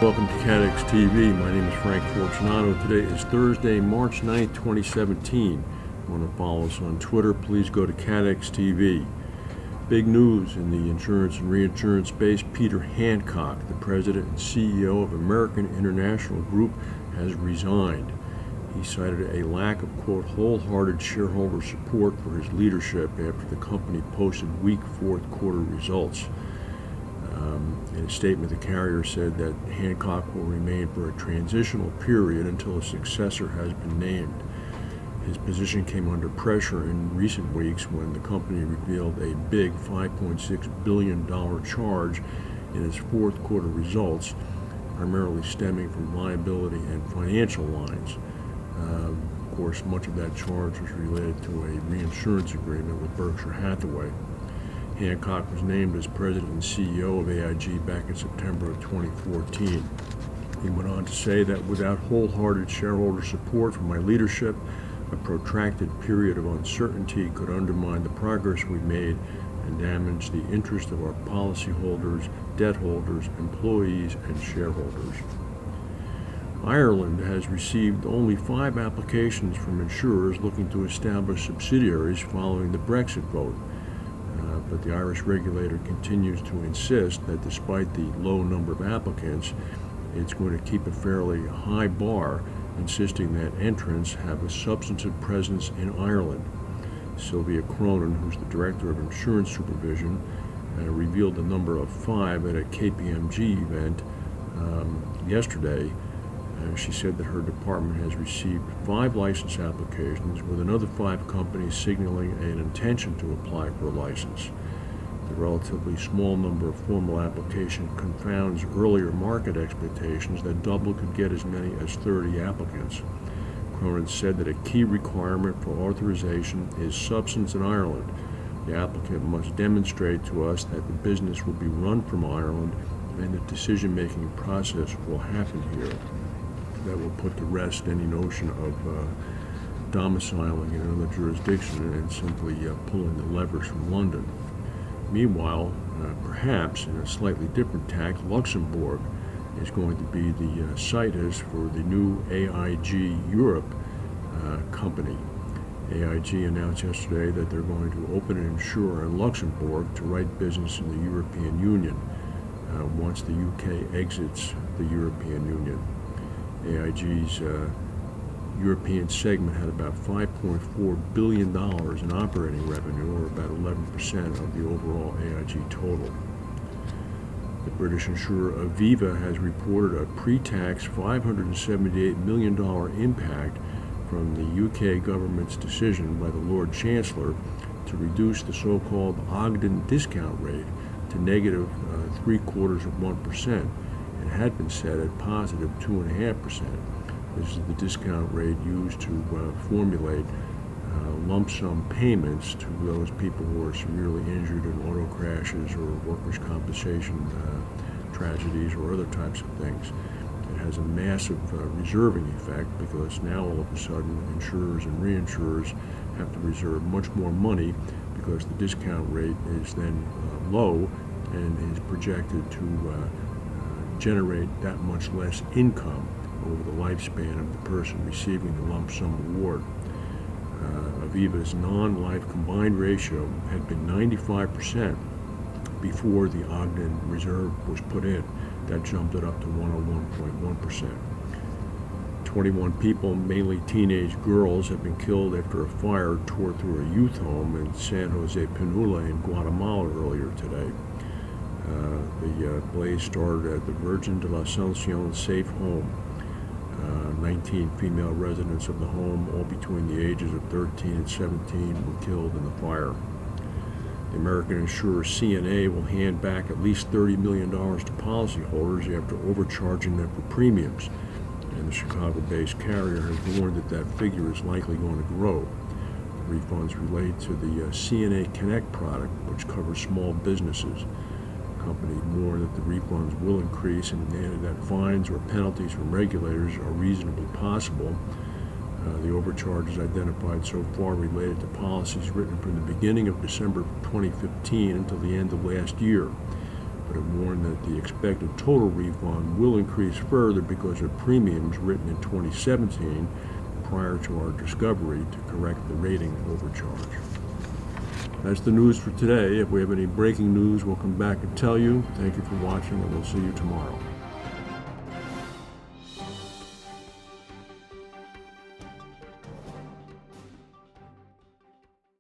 Welcome to CATEX TV. My name is Frank Fortunato. Today is Thursday, March 9th, 2017. If you want to follow us on Twitter, please go to CATEX TV. Big news in the insurance and reinsurance space. Peter Hancock, the president and CEO of American International Group, has resigned. He cited a lack of, quote, wholehearted shareholder support for his leadership after the company posted weak fourth quarter results. In a statement, the carrier said that Hancock will remain for a transitional period until a successor has been named. His position came under pressure in recent weeks when the company revealed a big $5.6 billion charge in its fourth quarter results, primarily stemming from liability and financial lines. Of course, much of that charge was related to a reinsurance agreement with Berkshire Hathaway. Hancock was named as president and CEO of AIG back in September of 2014. He went on to say that without wholehearted shareholder support from my leadership, a protracted period of uncertainty could undermine the progress we made and damage the interest of our policyholders, debt holders, employees, and shareholders. Ireland has received only 5 applications from insurers looking to establish subsidiaries following the Brexit vote. But the Irish regulator continues to insist that despite the low number of applicants, it's going to keep a fairly high bar, insisting that entrants have a substantive presence in Ireland. Sylvia Cronin, who's the director of insurance supervision, revealed the number of 5 at a KPMG event yesterday. She said that her department has received 5 license applications, with another 5 companies signaling an intention to apply for a license. The relatively small number of formal applications confounds earlier market expectations that Dublin could get as many as 30 applicants. Cronin said that a key requirement for authorization is substance in Ireland. The applicant must demonstrate to us that the business will be run from Ireland and the decision-making process will happen here. That will put to rest any notion of domiciling in another jurisdiction and simply pulling the levers from London. Meanwhile, perhaps in a slightly different tack, Luxembourg is going to be the situs for the new AIG Europe company. AIG announced yesterday that they're going to open an insurer in Luxembourg to write business in the European Union once the UK exits the European Union. AIG's European segment had about $5.4 billion in operating revenue, or about 11% of the overall AIG total. The British insurer Aviva has reported a pre-tax $578 million impact from the UK government's decision by the Lord Chancellor to reduce the so-called Ogden discount rate to negative 0.75%. It had been set at positive 2.5%. This is the discount rate used to formulate lump sum payments to those people who are severely injured in auto crashes or workers' compensation tragedies or other types of things. It has a massive reserving effect because now all of a sudden insurers and reinsurers have to reserve much more money because the discount rate is then low and is projected to generate that much less income over the lifespan of the person receiving the lump sum award. Aviva's non-life combined ratio had been 95% before the Ogden reserve was put in. That jumped it up to 101.1%. 21 people, mainly teenage girls, have been killed after a fire tore through a youth home in San Jose Pinula in Guatemala earlier today. The blaze started at the Virgen de la Asunción Safe Home. 19 female residents of the home, all between the ages of 13 and 17, were killed in the fire. The American insurer CNA will hand back at least $30 million to policyholders after overcharging them for premiums. And the Chicago-based carrier has warned that that figure is likely going to grow. The refunds relate to the CNA Connect product, which covers small businesses. The company warned that the refunds will increase and that fines or penalties from regulators are reasonably possible. The overcharges identified so far related to policies written from the beginning of December 2015 until the end of last year. but it warned that the expected total refund will increase further because of premiums written in 2017 prior to our discovery to correct the rating overcharge. That's the news for today. If we have any breaking news, we'll come back and tell you. Thank you for watching, and we'll see you tomorrow.